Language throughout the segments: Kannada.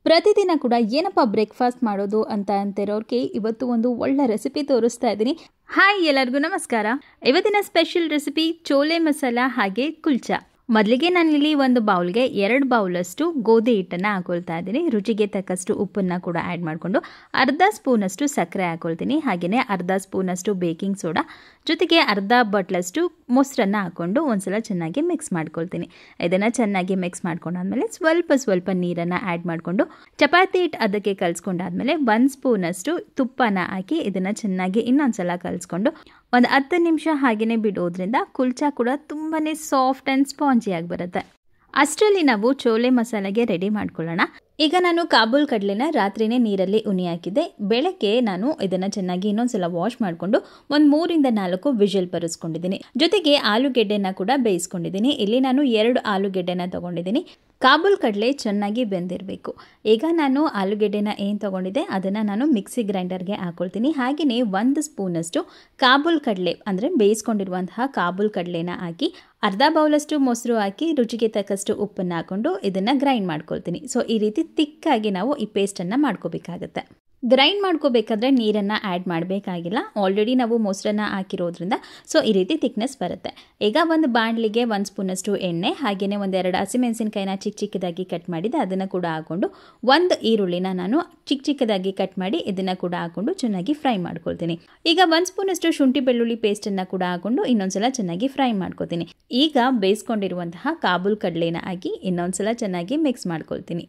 ಪ್ರತಿದಿನ ಕೂಡ ಏನಪ್ಪ ಬ್ರೇಕ್ಫಾಸ್ಟ್ ಮಾಡೋದು ಅಂತ ಅಂತಿರೋರಿಗೆ ಇವತ್ತು ಒಂದು ಒಳ್ಳೆ ರೆಸಿಪಿ ತೋರಿಸ್ತಾ ಇದ್ದೀನಿ. ಹಾಯ್, ಎಲ್ಲರಿಗೂ ನಮಸ್ಕಾರ. ಇವತ್ತಿನ ಸ್ಪೆಷಲ್ ರೆಸಿಪಿ ಚೋಲೆ ಮಸಾಲ ಹಾಗೆ ಕುಲ್ಚಾ. ಮೊದಲಿಗೆ ನಾನಿಲ್ಲಿ ಒಂದು ಬೌಲ್ಗೆ 2 ಬೌಲಷ್ಟು ಗೋಧಿ ಹಿಟ್ಟನ್ನು ಹಾಕೊಳ್ತಾ ಇದ್ದೀನಿ. ರುಚಿಗೆ ತಕ್ಕಷ್ಟು ಉಪ್ಪನ್ನು ಕೂಡ ಆ್ಯಡ್ ಮಾಡಿಕೊಂಡು ಅರ್ಧ ಸ್ಪೂನಷ್ಟು ಸಕ್ಕರೆ ಹಾಕೊಳ್ತೀನಿ. ಹಾಗೆಯೇ ಅರ್ಧ ಸ್ಪೂನಷ್ಟು ಬೇಕಿಂಗ್ ಸೋಡಾ ಜೊತೆಗೆ ಅರ್ಧ ಬಟ್ಲಷ್ಟು ಮೊಸರನ್ನು ಹಾಕ್ಕೊಂಡು ಒಂದ್ಸಲ ಚೆನ್ನಾಗಿ ಮಿಕ್ಸ್ ಮಾಡ್ಕೊಳ್ತೀನಿ. ಇದನ್ನು ಚೆನ್ನಾಗಿ ಮಿಕ್ಸ್ ಮಾಡ್ಕೊಂಡಾದ್ಮೇಲೆ ಸ್ವಲ್ಪ ನೀರನ್ನು ಆ್ಯಡ್ ಮಾಡಿಕೊಂಡು ಚಪಾತಿ ಹಿಟ್ಟು ಅದಕ್ಕೆ ಕಲಿಸ್ಕೊಂಡಾದ್ಮೇಲೆ 1 ಸ್ಪೂನಷ್ಟು ತುಪ್ಪನ ಹಾಕಿ ಇದನ್ನು ಚೆನ್ನಾಗಿ ಇನ್ನೊಂದ್ಸಲ ಕಲಿಸ್ಕೊಂಡು ಒಂದು 10 ನಿಮಿಷ ಹಾಗೆಯೇ ಬಿಡೋದ್ರಿಂದ ಕುಲ್ಚಾ ಕೂಡ ತುಂಬಾ ಸಾಫ್ಟ್ ಆ್ಯಂಡ್ ಸ್ಪಾಂಜಿಯಾಗಿ ಬರುತ್ತೆ. ಅಷ್ಟರಲ್ಲಿ ನಾವು ಚೋಲೆ ಮಸಾಲೆಗೆ ರೆಡಿ ಮಾಡ್ಕೊಳ್ಳೋಣ. ಈಗ ನಾನು ಕಾಬೂಲ್ ಕಡಲೆನ ರಾತ್ರಿನೇ ನೀರಲ್ಲಿ ಉನಿ ಹಾಕಿದ್ದೆ. ಬೆಳಗ್ಗೆ ನಾನು ಇದನ್ನು ಚೆನ್ನಾಗಿ ಇನ್ನೊಂದ್ಸಲ ವಾಶ್ ಮಾಡಿಕೊಂಡು ಒಂದು 3 ರಿಂದ 4 ವಿಷಲ್ ಬರೆಸ್ಕೊಂಡಿದ್ದೀನಿ. ಜೊತೆಗೆ ಆಲೂಗೆಡ್ಡೆನ ಕೂಡ ಬೇಯಿಸ್ಕೊಂಡಿದ್ದೀನಿ. ಇಲ್ಲಿ ನಾನು 2 ಆಲೂಗೆಡ್ಡೆನ ತೊಗೊಂಡಿದ್ದೀನಿ. ಕಾಬೂಲ್ ಕಡಲೆ ಚೆನ್ನಾಗಿ ಬೆಂದಿರಬೇಕು. ಈಗ ನಾನು ಆಲೂಗೆಡ್ಡೆನ ಏನು ತೊಗೊಂಡಿದ್ದೆ ಅದನ್ನು ನಾನು ಮಿಕ್ಸಿ ಗ್ರೈಂಡರ್ಗೆ ಹಾಕ್ಕೊಳ್ತೀನಿ. ಹಾಗೆಯೇ 1 ಸ್ಪೂನಷ್ಟು ಕಾಬೂಲ್ ಕಡಲೆ ಅಂದರೆ ಬೇಯಿಸ್ಕೊಂಡಿರುವಂತಹ ಕಾಬೂಲ್ ಕಡಲೆನ ಹಾಕಿ ಅರ್ಧ ಬೌಲಷ್ಟು ಮೊಸರು ಹಾಕಿ ರುಚಿಗೆ ತಕ್ಕಷ್ಟು ಉಪ್ಪನ್ನು ಹಾಕ್ಕೊಂಡು ಇದನ್ನು ಗ್ರೈಂಡ್ ಮಾಡ್ಕೊಳ್ತೀನಿ. ಸೊ ಈ ರೀತಿ ತಿಕ್ಕಾಗಿ ನಾವು ಈ ಪೇಸ್ಟನ್ನು ಮಾಡ್ಕೋಬೇಕಾಗತ್ತೆ. ಗ್ರೈಂಡ್ ಮಾಡ್ಕೋಬೇಕಾದ್ರೆ ನೀರನ್ನು ಆ್ಯಡ್ ಮಾಡಬೇಕಾಗಿಲ್ಲ. ಆಲ್ರೆಡಿ ನಾವು ಮೊಸರನ್ನು ಹಾಕಿರೋದ್ರಿಂದ ಸೊ ಈ ರೀತಿ ತಿಕ್ನೆಸ್ ಬರುತ್ತೆ. ಈಗ ಒಂದು ಬಾಣಲಿಗೆ 1 ಸ್ಪೂನಷ್ಟು ಎಣ್ಣೆ ಹಾಗೆಯೇ 2 ಹಸಿಮೆಣಸಿನಕಾಯಿನ ಚಿಕ್ಕದಾಗಿ ಕಟ್ ಮಾಡಿದೆ ಅದನ್ನು ಕೂಡ ಹಾಕ್ಕೊಂಡು 1 ಈರುಳ್ಳಿನ ನಾನು ಚಿಕ್ಕದಾಗಿ ಕಟ್ ಮಾಡಿ ಇದನ್ನು ಕೂಡ ಹಾಕ್ಕೊಂಡು ಚೆನ್ನಾಗಿ ಫ್ರೈ ಮಾಡ್ಕೊಳ್ತೀನಿ. ಈಗ 1 ಸ್ಪೂನಷ್ಟು ಶುಂಠಿ ಬೆಳ್ಳುಳ್ಳಿ ಪೇಸ್ಟನ್ನು ಕೂಡ ಹಾಕ್ಕೊಂಡು ಇನ್ನೊಂದ್ಸಲ ಚೆನ್ನಾಗಿ ಫ್ರೈ ಮಾಡ್ಕೊತೀನಿ. ಈಗ ಬೇಯಿಸ್ಕೊಂಡಿರುವಂತಹ ಕಾಬೂಲ್ ಕಡಲೆನ ಹಾಕಿ ಇನ್ನೊಂದ್ಸಲ ಚೆನ್ನಾಗಿ ಮಿಕ್ಸ್ ಮಾಡ್ಕೊಳ್ತೀನಿ.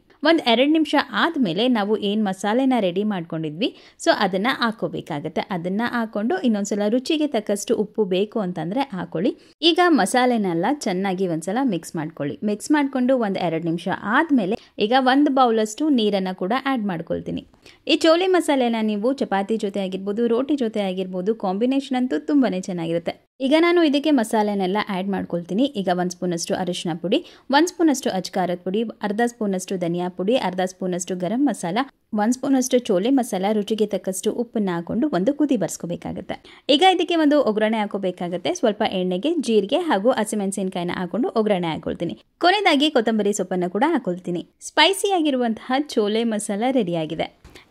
2 ನಿಮಿಷ ಆದಮೇಲೆ ನಾವು ಏನು ಮಸಾಲೆನ ರೆಡಿ ಮಾಡ್ಕೊಂಡಿದ್ವಿ ಸೊ ಅದನ್ನು ಹಾಕೋಬೇಕಾಗತ್ತೆ. ಅದನ್ನು ಹಾಕ್ಕೊಂಡು ಇನ್ನೊಂದ್ಸಲ ರುಚಿಗೆ ತಕ್ಕಷ್ಟು ಉಪ್ಪು ಬೇಕು ಅಂತಂದರೆ ಹಾಕೊಳ್ಳಿ. ಈಗ ಮಸಾಲೆನೆಲ್ಲ ಚೆನ್ನಾಗಿ ಒಂದ್ಸಲ ಮಿಕ್ಸ್ ಮಾಡ್ಕೊಳ್ಳಿ. ಮಿಕ್ಸ್ ಮಾಡಿಕೊಂಡು 2 ನಿಮಿಷ ಆದಮೇಲೆ ಈಗ 1 ಬೌಲಷ್ಟು ನೀರನ್ನು ಕೂಡ ಆ್ಯಡ್ ಮಾಡ್ಕೊಳ್ತೀನಿ. ಈ ಚೋಲೆ ಮಸಾಲೆನ ನೀವು ಚಪಾತಿ ಜೊತೆ ಆಗಿರ್ಬೋದು, ರೋಟಿ ಜೊತೆ ಆಗಿರ್ಬೋದು, ಕಾಂಬಿನೇಷನ್ ಅಂತೂ ತುಂಬಾ ಚೆನ್ನಾಗಿರುತ್ತೆ. ಈಗ ನಾನು ಇದಕ್ಕೆ ಮಸಾಲೆನೆಲ್ಲ ಆ್ಯಡ್ ಮಾಡ್ಕೊಳ್ತೀನಿ. ಈಗ 1 ಸ್ಪೂನಷ್ಟು ಅರಿಶಿನ ಪುಡಿ, 1 ಸ್ಪೂನಷ್ಟು ಅಚ್ಕಾರದ ಪುಡಿ, ಅರ್ಧ ಸ್ಪೂನಷ್ಟು ಧನಿಯಾ ಪುಡಿ, ಅರ್ಧ ಸ್ಪೂನಷ್ಟು ಗರಂ ಮಸಾಲ, 1 ಸ್ಪೂನಷ್ಟು ಚೋಲೆ ಮಸಾಲ, ರುಚಿಗೆ ತಕ್ಕಷ್ಟು ಉಪ್ಪನ್ನು ಹಾಕೊಂಡು ಒಂದು ಕುದಿ ಬರ್ಸ್ಕೋಬೇಕಾಗುತ್ತೆ. ಈಗ ಇದಕ್ಕೆ ಒಂದು ಒಗ್ಗರಣೆ ಹಾಕೋಬೇಕಾಗುತ್ತೆ. ಸ್ವಲ್ಪ ಎಣ್ಣೆಗೆ ಜೀರಿಗೆ ಹಾಗೂ ಹಸಿಮೆಣಸಿನಕಾಯಿನ ಹಾಕೊಂಡು ಒಗ್ಗರಣೆ ಹಾಕೊಳ್ತೀನಿ. ಕೊನೆಯದಾಗಿ ಕೊತ್ತಂಬರಿ ಸೊಪ್ಪನ್ನು ಕೂಡ ಹಾಕೊಳ್ತೀನಿ. ಸ್ಪೈಸಿ ಆಗಿರುವಂತಹ ಚೋಲೆ ಮಸಾಲ ರೆಡಿಯಾಗಿದೆ.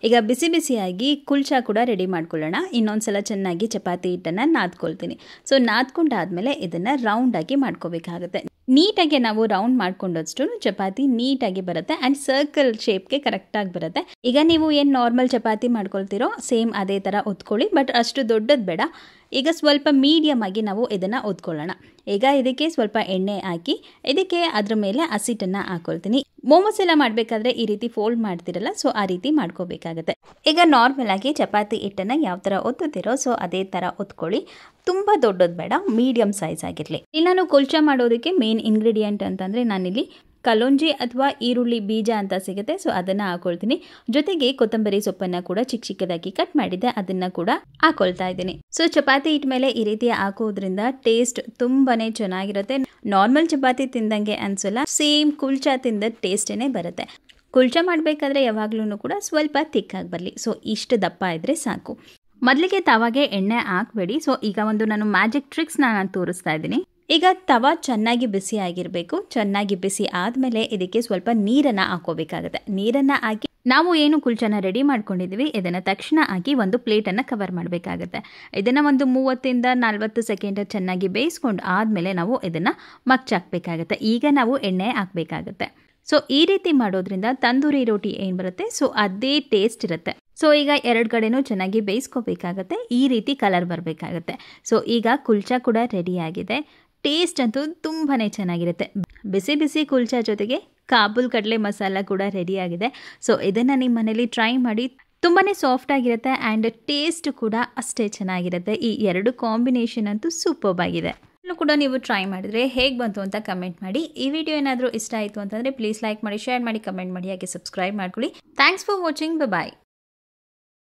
ಈಗ ಬಿಸಿಯಾಗಿ ಕುಲ್ಚಾ ಕೂಡ ರೆಡಿ ಮಾಡ್ಕೊಳ್ಳೋಣ. ಇನ್ನೊಂದ್ಸಲ ಚೆನ್ನಾಗಿ ಚಪಾತಿ ಹಿಟ್ಟನ್ನು ನಾದ್ಕೊಳ್ತೀನಿ. ಸೊ ನಾದ್ಕೊಂಡಾದ್ಮೇಲೆ ಇದನ್ನು ರೌಂಡಾಗಿ ಮಾಡ್ಕೋಬೇಕಾಗುತ್ತೆ. ನೀಟಾಗಿ ನಾವು ರೌಂಡ್ ಮಾಡ್ಕೊಂಡಷ್ಟು ಚಪಾತಿ ನೀಟಾಗಿ ಬರುತ್ತೆ ಆ್ಯಂಡ್ ಸರ್ಕಲ್ ಶೇಪ್ಗೆ ಕರೆಕ್ಟಾಗಿ ಬರುತ್ತೆ. ಈಗ ನೀವು ಏನು ನಾರ್ಮಲ್ ಚಪಾತಿ ಮಾಡ್ಕೊಳ್ತೀರೋ ಸೇಮ್ ಅದೇ ಥರ ಒತ್ಕೊಳ್ಳಿ, ಬಟ್ ಅಷ್ಟು ದೊಡ್ಡದು ಬೇಡ. ಈಗ ಸ್ವಲ್ಪ ಮೀಡಿಯಮ್ ಆಗಿ ನಾವು ಇದನ್ನು ಒತ್ಕೊಳ್ಳೋಣ. ಈಗ ಇದಕ್ಕೆ ಸ್ವಲ್ಪ ಎಣ್ಣೆ ಹಾಕಿ ಇದಕ್ಕೆ ಅದ್ರ ಮೇಲೆ ಹಸಿಟ್ಟನ್ನು ಹಾಕೊಳ್ತೀನಿ. ಮೋಮೋಸ್ ಎಲ್ಲ ಮಾಡಬೇಕಾದ್ರೆ ಈ ರೀತಿ ಫೋಲ್ಡ್ ಮಾಡ್ತಿರಲ್ಲ ಸೊ ಆ ರೀತಿ ಮಾಡ್ಕೋಬೇಕಾಗತ್ತೆ. ಈಗ ನಾರ್ಮಲ್ ಆಗಿ ಚಪಾತಿ ಹಿಟ್ಟನ್ನು ಯಾವ ಥರ ಒತ್ತುತ್ತೀರೋ ಸೊ ಅದೇ ಥರ ಒತ್ಕೊಳ್ಳಿ. ತುಂಬ ದೊಡ್ಡದು ಬೇಡ, ಮೀಡಿಯಮ್ ಸೈಜ್ ಆಗಿರಲಿ. ಇಲ್ಲಿ ನಾನು ಕುಲ್ಚಾ ಮಾಡೋದಕ್ಕೆ ಮೇನ್ ಇಂಗ್ರೀಡಿಯೆಂಟ್ ಅಂತಂದರೆ ನಾನಿಲ್ಲಿ ಕಲೋಂಜಿ ಅಥವಾ ಈರುಳ್ಳಿ ಬೀಜ ಅಂತ ಸಿಗುತ್ತೆ ಸೊ ಅದನ್ನು ಹಾಕೊಳ್ತೀನಿ. ಜೊತೆಗೆ ಕೊತ್ತಂಬರಿ ಸೊಪ್ಪನ್ನು ಕೂಡ ಚಿಕ್ಕದಾಗಿ ಕಟ್ ಮಾಡಿದ್ದೆ ಅದನ್ನು ಕೂಡ ಹಾಕೊಳ್ತಾ ಇದ್ದೀನಿ. ಸೊ ಚಪಾತಿ ಹಿಟ್ ಮೇಲೆ ಈ ರೀತಿ ಹಾಕೋದ್ರಿಂದ ಟೇಸ್ಟ್ ತುಂಬಾನೇ ಚೆನ್ನಾಗಿರುತ್ತೆ. ನಾರ್ಮಲ್ ಚಪಾತಿ ತಿಂದಂಗೆ ಅನ್ಸಲ್ಲ, ಸೇಮ್ ಕುಲ್ಚಾ ತಿಂದ ಟೇಸ್ಟೇ ಬರುತ್ತೆ. ಕುಲ್ಚಾ ಮಾಡಬೇಕಾದ್ರೆ ಯಾವಾಗ್ಲೂ ಕೂಡ ಸ್ವಲ್ಪ ತಿಕ್ಕಾಗಿ ಬರಲಿ. ಸೊ ಇಷ್ಟು ದಪ್ಪ ಇದ್ರೆ ಸಾಕು. ಮೊದಲಿಗೆ ತವಾಗೆ ಎಣ್ಣೆ ಹಾಕಬೇಡಿ. ಸೊ ಈಗ ನಾನು ಮ್ಯಾಜಿಕ್ ಟ್ರಿಕ್ಸ್ನ ನಾನು ತೋರಿಸ್ತಾ ಇದ್ದೀನಿ. ಈಗ ತವಾ ಚೆನ್ನಾಗಿ ಬಿಸಿ ಆಗಿರಬೇಕು. ಚೆನ್ನಾಗಿ ಬಿಸಿ ಆದಮೇಲೆ ಇದಕ್ಕೆ ಸ್ವಲ್ಪ ನೀರನ್ನು ಹಾಕೋಬೇಕಾಗುತ್ತೆ. ನೀರನ್ನು ಹಾಕಿ ನಾವು ಏನು ಕುಲ್ಚಾನ ರೆಡಿ ಮಾಡ್ಕೊಂಡಿದ್ದೀವಿ ಇದನ್ನು ತಕ್ಷಣ ಹಾಕಿ ಒಂದು ಪ್ಲೇಟನ್ನು ಕವರ್ ಮಾಡಬೇಕಾಗುತ್ತೆ. ಇದನ್ನು ಒಂದು 30 ರಿಂದ 40 ಸೆಕೆಂಡ್ ಚೆನ್ನಾಗಿ ಬೇಯಿಸ್ಕೊಂಡು ಆದಮೇಲೆ ನಾವು ಇದನ್ನು ಮಗ್ಚಾಕಬೇಕಾಗುತ್ತೆ. ಈಗ ನಾವು ಎಣ್ಣೆ ಹಾಕಬೇಕಾಗುತ್ತೆ. ಸೊ ಈ ರೀತಿ ಮಾಡೋದ್ರಿಂದ ತಂದೂರಿ ರೋಟಿ ಏನು ಬರುತ್ತೆ ಸೊ ಅದೇ ಟೇಸ್ಟ್ ಇರುತ್ತೆ. ಸೊ ಈಗ 2 ಕಡೆನೂ ಚೆನ್ನಾಗಿ ಬೇಯಿಸ್ಕೋಬೇಕಾಗತ್ತೆ. ಈ ರೀತಿ ಕಲರ್ ಬರಬೇಕಾಗತ್ತೆ. ಸೊ ಈಗ ಕುಲ್ಚಾ ಕೂಡ ರೆಡಿಯಾಗಿದೆ. ಟೇಸ್ಟ್ ಅಂತೂ ತುಂಬಾ ಚೆನ್ನಾಗಿರುತ್ತೆ. ಬಿಸಿ ಕುಲ್ಚಾ ಜೊತೆಗೆ ಕಾಬೂಲ್ ಕಡಲೆ ಮಸಾಲ ಕೂಡ ರೆಡಿಯಾಗಿದೆ. ಸೊ ಇದನ್ನು ನಿಮ್ಮ ಮನೇಲಿ ಟ್ರೈ ಮಾಡಿ. ತುಂಬಾ ಸಾಫ್ಟ್ ಆಗಿರುತ್ತೆ ಆ್ಯಂಡ್ ಟೇಸ್ಟ್ ಕೂಡ ಅಷ್ಟೇ ಚೆನ್ನಾಗಿರುತ್ತೆ. ಈ 2 ಕಾಂಬಿನೇಷನ್ ಅಂತೂ ಸೂಪರ್ಬ್ ಆಗಿದೆ. ಕೂಡ ನೀವು ಟ್ರೈ ಮಾಡಿದರೆ ಹೇಗೆ ಬಂತು ಅಂತ ಕಮೆಂಟ್ ಮಾಡಿ. ಈ ವಿಡಿಯೋ ಏನಾದರೂ ಇಷ್ಟ ಆಯಿತು ಅಂತಂದರೆ ಪ್ಲೀಸ್ ಲೈಕ್ ಮಾಡಿ, ಶೇರ್ ಮಾಡಿ, ಕಮೆಂಟ್ ಮಾಡಿ, ಹಾಗೆ ಸಬ್ಸ್ಕ್ರೈಬ್ ಮಾಡ್ಕೊಳ್ಳಿ. Thanks for watching. ಬಾಯ್.